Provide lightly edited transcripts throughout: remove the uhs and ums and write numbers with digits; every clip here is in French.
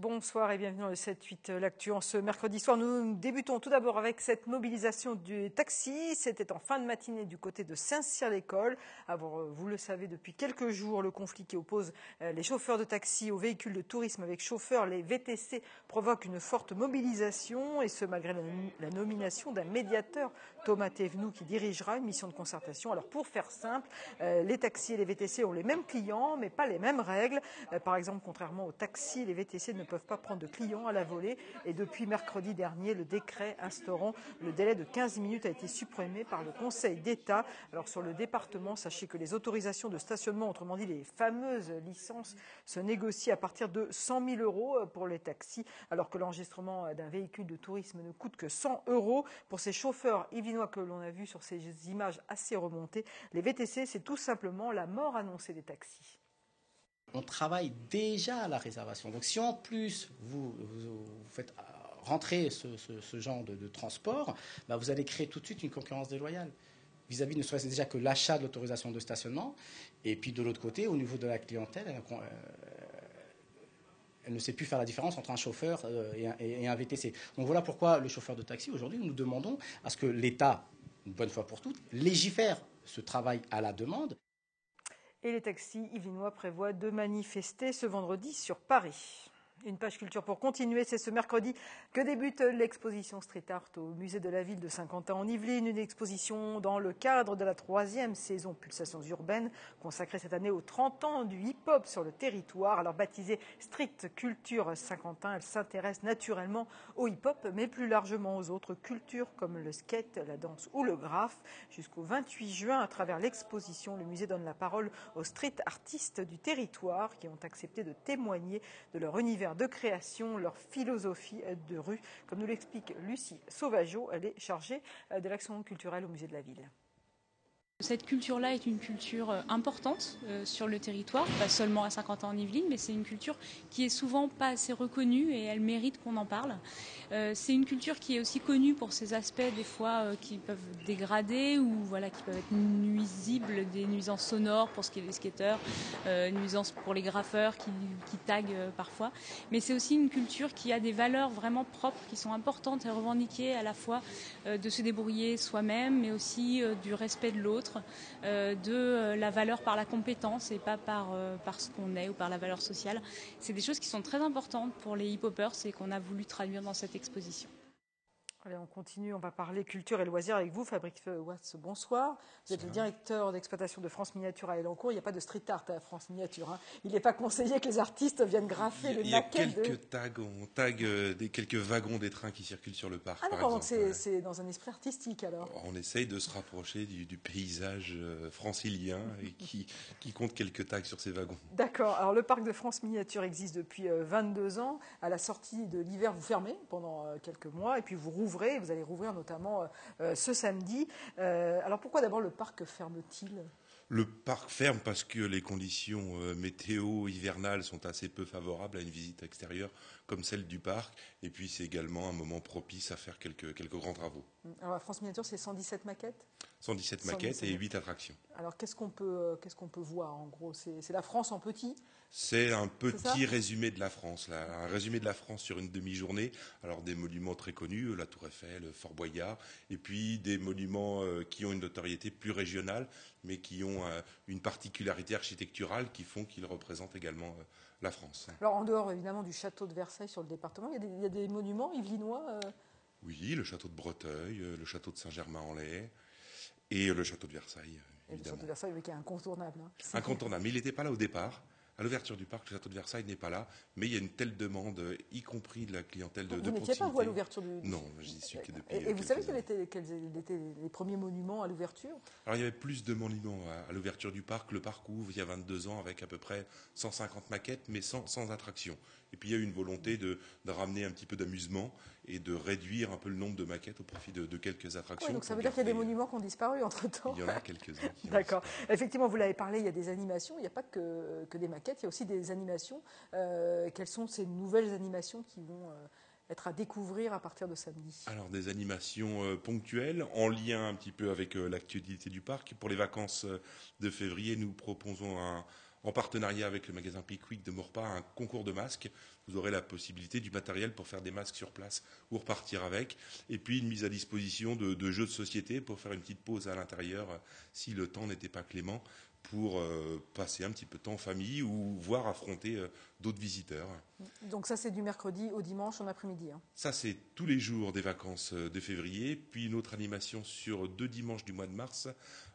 Bonsoir et bienvenue dans le 7-8 L'Actu. En ce mercredi soir, nous débutons tout d'abord avec cette mobilisation du taxi. C'était en fin de matinée du côté de Saint-Cyr-l'École. Vous le savez, depuis quelques jours, le conflit qui oppose les chauffeurs de taxi aux véhicules de tourisme avec chauffeurs, les VTC, provoque une forte mobilisation. Et ce, malgré la nomination d'un médiateur, Thomas Thévenoud, qui dirigera une mission de concertation. Alors pour faire simple, les taxis et les VTC ont les mêmes clients, mais pas les mêmes règles. Par exemple, contrairement aux taxis, les VTC ne peuvent pas prendre de clients à la volée. Et depuis mercredi dernier, le décret instaurant le délai de 15 minutes a été supprimé par le Conseil d'État. Alors sur le département, sachez que les autorisations de stationnement, autrement dit les fameuses licences, se négocient à partir de 100 000 euros pour les taxis, alors que l'enregistrement d'un véhicule de tourisme ne coûte que 100 euros. Pour ces chauffeurs yvinois que l'on a vus sur ces images assez remontées, les VTC, c'est tout simplement la mort annoncée des taxis. On travaille déjà à la réservation. Donc si en plus vous faites rentrer ce genre de transport, vous allez créer tout de suite une concurrence déloyale vis-à-vis ne serait-ce déjà que l'achat de l'autorisation de stationnement. Et puis de l'autre côté, au niveau de la clientèle, elle ne sait plus faire la différence entre un chauffeur et un VTC. Donc voilà pourquoi le chauffeur de taxi, aujourd'hui, nous demandons à ce que l'État, une bonne fois pour toutes, légifère ce travail à la demande. Et les taxis yvinois prévoient de manifester ce vendredi sur Paris. Une page culture pour continuer, c'est ce mercredi que débute l'exposition Street Art au musée de la ville de Saint-Quentin en Yvelines, une exposition dans le cadre de la 3e saison Pulsations urbaines, consacrée cette année aux 30 ans du hip-hop sur le territoire. Alors baptisée Street Culture Saint-Quentin, elle s'intéresse naturellement au hip-hop, mais plus largement aux autres cultures comme le skate, la danse ou le graphe. Jusqu'au 28 juin, à travers l'exposition, le musée donne la parole aux street artistes du territoire qui ont accepté de témoigner de leur univers de création, leur philosophie de rue, comme nous l'explique Lucie Sauvageau. Elle est chargée de l'action culturelle au musée de la ville. Cette culture-là est une culture importante sur le territoire, pas seulement à Saint-Quentin en Yvelines, mais c'est une culture qui est souvent pas assez reconnue et elle mérite qu'on en parle. C'est une culture qui est aussi connue pour ses aspects des fois qui peuvent dégrader ou voilà, qui peuvent être nuisibles, des nuisances sonores pour ce qui est des skateurs, nuisances pour les graffeurs qui taguent parfois. Mais c'est aussi une culture qui a des valeurs vraiment propres, qui sont importantes et revendiquées à la fois de se débrouiller soi-même, mais aussi du respect de l'autre. De la valeur par la compétence et pas par ce qu'on est ou par la valeur sociale. C'est des choses qui sont très importantes pour les hip-hoppers et qu'on a voulu traduire dans cette exposition. Allez, on continue, on va parler culture et loisirs avec vous, Fabrice Watts, bonsoir. Vous êtes le directeur d'exploitation de France Miniature à Elancourt. Il n'y a pas de street art à France Miniature. Hein. Il n'est pas conseillé que les artistes viennent graffer les maquettes. Il y a quelques tags, on tag quelques wagons des trains qui circulent sur le parc. Ah d'accord, donc c'est dans un esprit artistique alors. On essaye de se rapprocher du paysage francilien et qui compte quelques tags sur ces wagons. D'accord, alors le parc de France Miniature existe depuis 22 ans. À la sortie de l'hiver, vous fermez pendant quelques mois et puis vous rouvrez. Vous allez rouvrir notamment ce samedi. Alors pourquoi d'abord le parc ferme-t-il ? Le parc ferme parce que les conditions météo hivernales sont assez peu favorables à une visite extérieure comme celle du parc. Et puis c'est également un moment propice à faire quelques grands travaux. Alors la France Miniature, c'est 117 maquettes ? 117 maquettes et 8 attractions. Alors qu'est-ce qu'on peut voir en gros ? C'est la France en petit ? C'est un petit résumé de la France, un résumé de la France sur une demi-journée. Alors des monuments très connus, la Tour Eiffel, Fort Boyard, et puis des monuments qui ont une notoriété plus régionale, mais qui ont une particularité architecturale qui font qu'ils représentent également la France. Alors en dehors évidemment du château de Versailles sur le département, il y a des monuments yvelinois Oui, le château de Breteuil, le château de Saint-Germain-en-Laye et le château de Versailles. Et le château de Versailles, oui, qui est incontournable. Hein. Incontournable, mais il n'était pas là au départ. À l'ouverture du parc, le château de Versailles n'est pas là, mais il y a une telle demande, y compris de la clientèle de proximité. Vous n'étiez pas, vous, à l'ouverture du... Non, j'y suis que depuis Et vous savez quels étaient les premiers monuments à l'ouverture ? Alors, il y avait plus de monuments à l'ouverture du parc. Le parc ouvre il y a 22 ans avec à peu près 150 maquettes, mais sans attraction. Et puis, il y a eu une volonté de ramener un petit peu d'amusement et de réduire un peu le nombre de maquettes au profit de quelques attractions. Oui, donc ça veut dire qu'il y a des monuments qui ont disparu entre-temps. Il y en a quelques-uns. D'accord. Effectivement, vous l'avez parlé, il y a des animations. Il n'y a pas que des maquettes, il y a aussi des animations. Quelles sont ces nouvelles animations qui vont être à découvrir à partir de samedi ? Alors des animations ponctuelles en lien un petit peu avec l'actualité du parc. Pour les vacances de février, nous proposons en partenariat avec le magasin Pickwick de Maurepas, un concours de masques. Vous aurez la possibilité du matériel pour faire des masques sur place ou repartir avec. Et puis une mise à disposition de jeux de société pour faire une petite pause à l'intérieur si le temps n'était pas clément, pour passer un petit peu de temps en famille ou voir affronter d'autres visiteurs. Donc ça, c'est du mercredi au dimanche en après-midi. Hein. Ça, c'est tous les jours des vacances de février, puis une autre animation sur 2 dimanches du mois de mars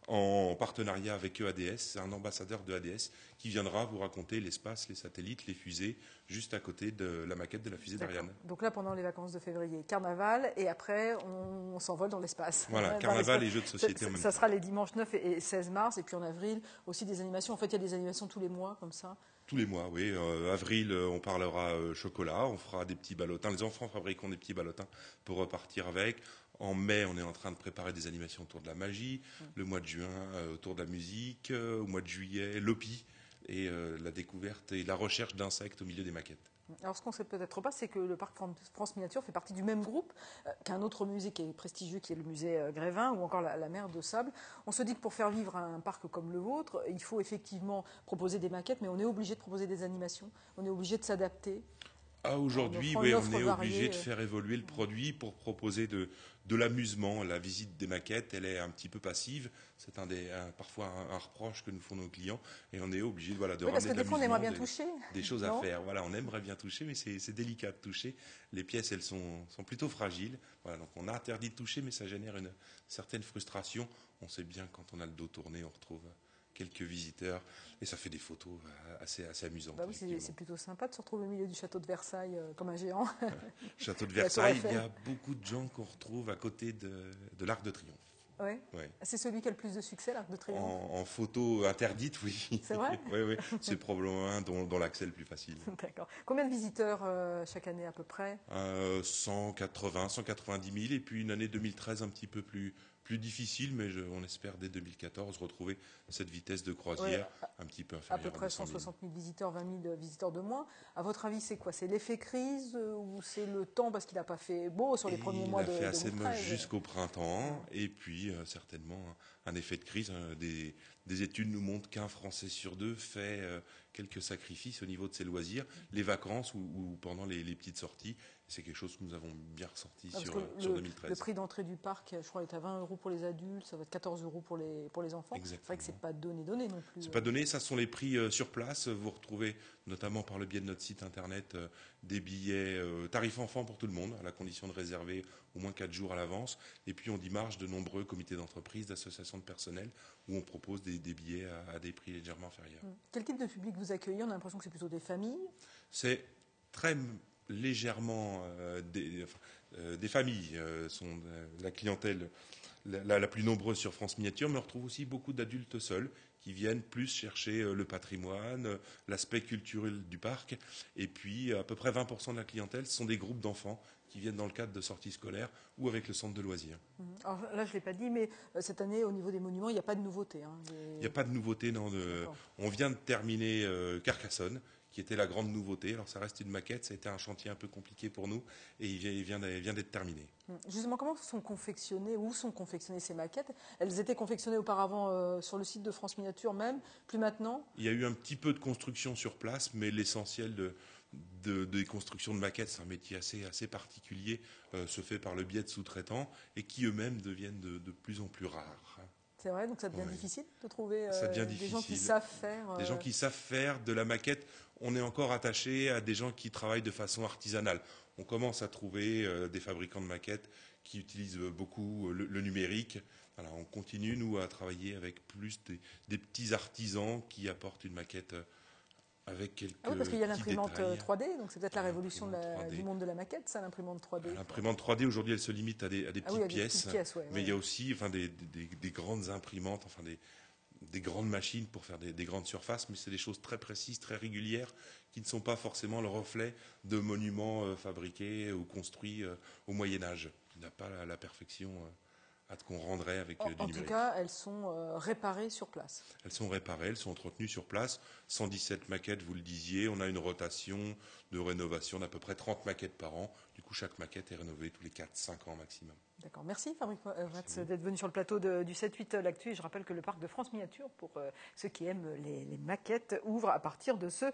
en partenariat avec EADS. C'est un ambassadeur de EADS qui viendra vous raconter l'espace, les satellites, les fusées, juste à côté de la maquette de la fusée d'Ariane. Donc là, pendant les vacances de février, carnaval, et après, on s'envole dans l'espace. Voilà, carnaval et jeux de société en même temps. Ça sera les dimanches 9 et 16 mars, et puis en avril, aussi des animations. En fait, il y a des animations tous les mois, comme ça. Tous les mois, oui. Avril, on parlera chocolat, on fera des petits ballotins. Les enfants fabriqueront des petits ballotins pour repartir avec. En mai, on est en train de préparer des animations autour de la magie. Le mois de juin, autour de la musique. Au mois de juillet, l'OPI et la découverte et la recherche d'insectes au milieu des maquettes. Alors, ce qu'on ne sait peut-être pas, c'est que le parc France Miniature fait partie du même groupe qu'un autre musée qui est prestigieux, qui est le musée Grévin, ou encore la mer de Sable. On se dit que pour faire vivre un parc comme le vôtre, il faut effectivement proposer des maquettes, mais on est obligé de proposer des animations, on est obligé de s'adapter. Aujourd'hui, oui, on est obligé de faire évoluer le produit pour proposer de l'amusement. La visite des maquettes, elle est un petit peu passive. C'est parfois un reproche que nous font nos clients. Et on est obligé de ramener parce que des fois, on aimerait bien toucher. Des choses à faire. Voilà, on aimerait bien toucher, mais c'est délicat de toucher. Les pièces, elles sont plutôt fragiles. Voilà, donc on a interdit de toucher, mais ça génère une certaine frustration. On sait bien, quand on a le dos tourné, on retrouve quelques visiteurs et ça fait des photos assez amusantes. Bah oui, c'est plutôt sympa de se retrouver au milieu du château de Versailles comme un géant. Château de Versailles, il y a beaucoup de gens qu'on retrouve à côté de l'Arc de Triomphe. Ouais. Ouais. C'est celui qui a le plus de succès, l'Arc de Triomphe. En photo interdite, oui. C'est vrai. Oui. C'est probablement un dont l'accès est le plus facile. D'accord. Combien de visiteurs chaque année à peu près 190 000 et puis une année 2013 un petit peu plus difficile, mais on espère dès 2014 retrouver cette vitesse de croisière un petit peu inférieure. À peu près 160 000 visiteurs, 20 000 visiteurs de moins. À votre avis, c'est quoi? C'est l'effet crise ou c'est le temps parce qu'il n'a pas fait beau sur les premiers mois de Il a fait assez moche jusqu'au printemps et puis certainement un effet de crise. Des études nous montrent qu'un Français sur deux fait quelques sacrifices au niveau de ses loisirs, les vacances ou pendant les petites sorties. C'est quelque chose que nous avons bien ressorti sur 2013. Le prix d'entrée du parc, je crois, est à 20 € pour les adultes, ça va être 14 € pour les enfants. Exactement. C'est vrai que c'est pas donné non plus. C'est pas donné, ça sont les prix sur place. Vous retrouvez notamment par le biais de notre site internet des billets tarifs enfants pour tout le monde, à la condition de réserver au moins 4 jours à l'avance. Et puis on démarche de nombreux comités d'entreprise, d'associations de personnel où on propose des billets à des prix légèrement inférieurs. Quel type de public vous accueillez? On a l'impression que c'est plutôt des familles. C'est très légèrement des familles sont la clientèle la plus nombreuse sur France Miniature, mais on retrouve aussi beaucoup d'adultes seuls qui viennent plus chercher le patrimoine, l'aspect culturel du parc, et puis à peu près 20% de la clientèle, ce sont des groupes d'enfants qui viennent dans le cadre de sorties scolaires ou avec le centre de loisirs. Alors là, je ne l'ai pas dit, mais cette année, au niveau des monuments, il n'y a pas de nouveauté. Il n'y a pas de nouveauté, non. On vient de terminer Carcassonne, qui était la grande nouveauté. Alors ça reste une maquette, ça a été un chantier un peu compliqué pour nous, et il vient d'être terminé. Justement, comment sont confectionnées ces maquettes? Elles étaient confectionnées auparavant sur le site de France Miniature même, plus maintenant? Il y a eu un petit peu de construction sur place, mais l'essentiel des constructions de maquettes, c'est un métier assez particulier, se fait par le biais de sous-traitants, et qui eux-mêmes deviennent de plus en plus rares. C'est vrai, donc ça devient difficile de trouver des gens qui savent faire. Des gens qui savent faire de la maquette. On est encore attaché à des gens qui travaillent de façon artisanale. On commence à trouver des fabricants de maquettes qui utilisent beaucoup le numérique. Alors, on continue, nous, à travailler avec plus des petits artisans qui apportent une maquette avec quelques oui, parce qu'il y a l'imprimante détails. 3D, donc c'est peut-être la révolution du monde de la maquette, ça, l'imprimante 3D. L'imprimante 3D, aujourd'hui, elle se limite à des petites pièces. Ouais, mais il y a aussi des grandes imprimantes, des grandes machines pour faire des grandes surfaces, mais c'est des choses très précises, très régulières, qui ne sont pas forcément le reflet de monuments fabriqués ou construits au Moyen-Âge. Il n'a pas la perfection à ce qu'on rendrait avec du numérique. En tout cas, elles sont réparées sur place. Elles sont réparées, elles sont entretenues sur place. 117 maquettes, vous le disiez. On a une rotation de rénovation d'à peu près 30 maquettes par an. Du coup, chaque maquette est rénovée tous les 4-5 ans maximum. D'accord, merci Fabrice Watz d'être venu sur le plateau du 7-8 L'Actu. Et je rappelle que le parc de France Miniature, pour ceux qui aiment les maquettes, ouvre à partir de ce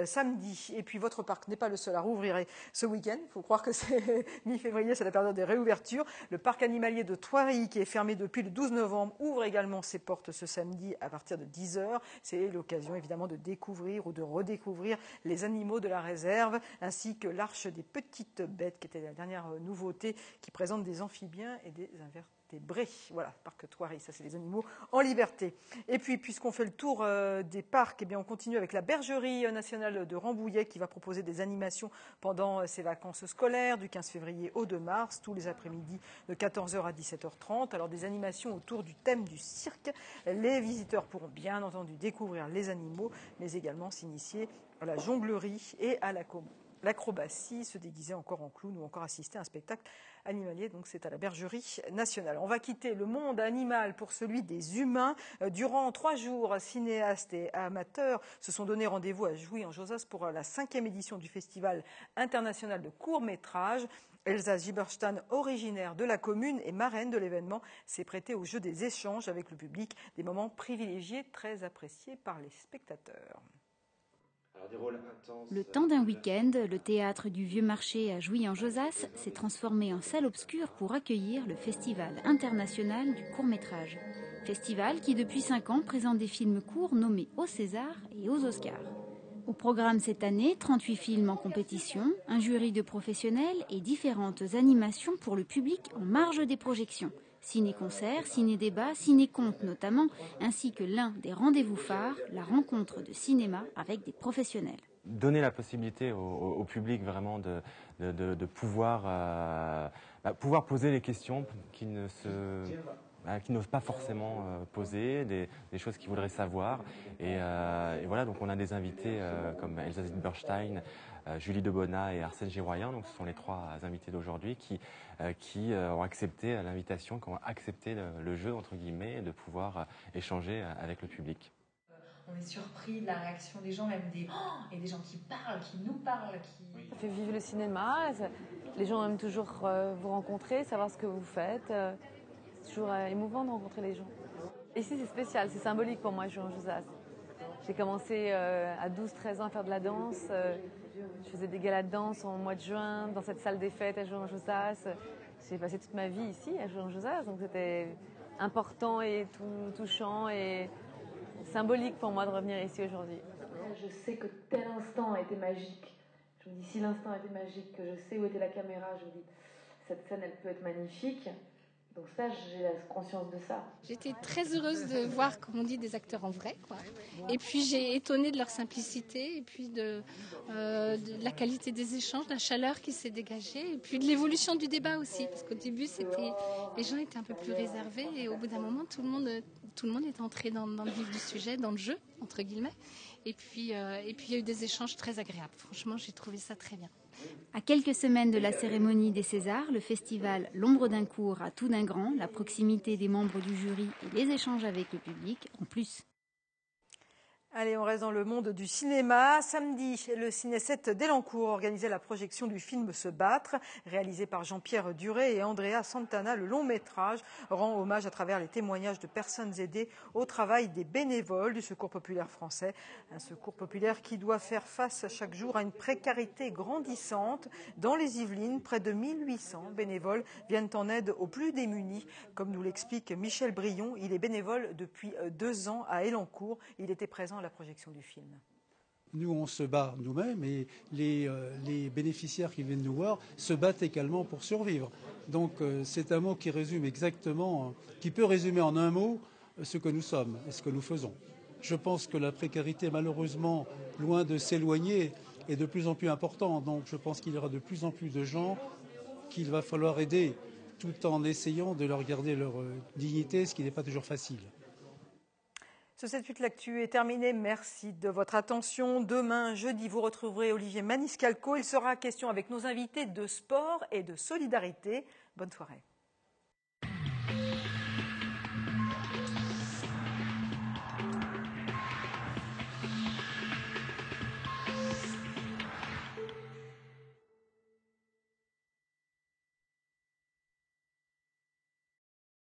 samedi. Et puis votre parc n'est pas le seul à rouvrir ce week-end. Il faut croire que c'est mi-février, c'est la période des réouvertures. Le parc animalier de Thoiry, qui est fermé depuis le 12 novembre, ouvre également ses portes ce samedi à partir de 10h. C'est l'occasion évidemment de découvrir ou de redécouvrir les animaux de la réserve, ainsi que l'Arche des petites bêtes, qui était la dernière nouveauté, qui présente des amphibiens et des invertébrés. Voilà, parc Thoiry, ça c'est les animaux en liberté. Et puis, puisqu'on fait le tour des parcs, eh bien, on continue avec la Bergerie nationale de Rambouillet qui va proposer des animations pendant ses vacances scolaires du 15 février au 2 mars, tous les après-midi de 14h à 17h30. Alors des animations autour du thème du cirque. Les visiteurs pourront bien entendu découvrir les animaux, mais également s'initier à la jonglerie et à l'acrobatie, se déguiser encore en clown ou encore assister à un spectacle animalier. Donc c'est à la Bergerie nationale. On va quitter le monde animal pour celui des humains. Durant 3 jours, cinéastes et amateurs se sont donné rendez-vous à Jouy-en-Josas pour la 5e édition du Festival international de court-métrage. Elsa Giberstan, originaire de la commune et marraine de l'événement, s'est prêtée au jeu des échanges avec le public, des moments privilégiés très appréciés par les spectateurs. Le temps d'un week-end, le théâtre du Vieux Marché à Jouy-en-Josas s'est transformé en salle obscure pour accueillir le Festival international du court-métrage. Festival qui, depuis 5 ans, présente des films courts nommés aux César et aux Oscars. Au programme cette année, 38 films en compétition, un jury de professionnels et différentes animations pour le public en marge des projections. Ciné-concert, ciné-débat, ciné-conte notamment, ainsi que l'un des rendez-vous phares, la rencontre de cinéma avec des professionnels. Donner la possibilité au public vraiment de pouvoir poser les questions qui n'osent pas forcément poser, des choses qu'ils voudraient savoir. Et voilà, donc on a des invités comme Elsa Zilberstein, Julie Debona et Arsène Giroyen, donc ce sont les 3 invités d'aujourd'hui qui ont accepté l'invitation, qui ont accepté le jeu, entre guillemets, de pouvoir échanger avec le public. On est surpris de la réaction des gens, même des gens qui parlent, qui nous parlent. Ça fait vivre le cinéma, les gens aiment toujours vous rencontrer, savoir ce que vous faites. C'est toujours émouvant de rencontrer les gens. Ici c'est spécial, c'est symbolique pour moi, Jouy-en-Josas. J'ai commencé à 12-13 ans à faire de la danse. Je faisais des galas de danse en mois de juin, dans cette salle des fêtes à Jouy-en-Josas. J'ai passé toute ma vie ici à Jouy-en-Josas, donc c'était important et touchant et symbolique pour moi de revenir ici aujourd'hui. Je sais que tel instant a été magique. Je me dis, si l'instant a été magique, que je sais où était la caméra, je me dis, cette scène, elle peut être magnifique. Donc ça, j'ai la conscience de ça. J'étais très heureuse de voir, comme on dit, des acteurs en vrai, quoi. Et puis j'ai étonnée de leur simplicité, et puis de la qualité des échanges, de la chaleur qui s'est dégagée, et puis de l'évolution du débat aussi. Parce qu'au début, les gens étaient un peu plus réservés, et au bout d'un moment, tout le monde est entré dans le vif du sujet, dans le jeu, entre guillemets. Et puis il y a eu des échanges très agréables. Franchement, j'ai trouvé ça très bien. À quelques semaines de la cérémonie des Césars, le festival L'ombre d'un court a tout d'un grand, la proximité des membres du jury et les échanges avec le public en plus. Allez, on reste dans le monde du cinéma. Samedi, le Ciné 7 d'Elancourt organisait la projection du film Se battre, réalisé par Jean-Pierre Duret et Andrea Santana. Le long métrage rend hommage à travers les témoignages de personnes aidées au travail des bénévoles du Secours populaire français. Un secours populaire qui doit faire face chaque jour à une précarité grandissante. Dans les Yvelines, près de 1800 bénévoles viennent en aide aux plus démunis. Comme nous l'explique Michel Brion, il est bénévole depuis 2 ans à Elancourt. Il était présent à la projection du film. Nous, on se bat nous-mêmes et les bénéficiaires qui viennent nous voir se battent également pour survivre. Donc c'est un mot qui résume exactement, qui peut résumer en un mot ce que nous sommes et ce que nous faisons. Je pense que la précarité, malheureusement, loin de s'éloigner, est de plus en plus importante. Donc je pense qu'il y aura de plus en plus de gens qu'il va falloir aider tout en essayant de leur garder leur dignité, ce qui n'est pas toujours facile. Ce 7-8 L'Actu est terminé. Merci de votre attention. Demain, jeudi, vous retrouverez Olivier Maniscalco. Il sera question avec nos invités de sport et de solidarité. Bonne soirée.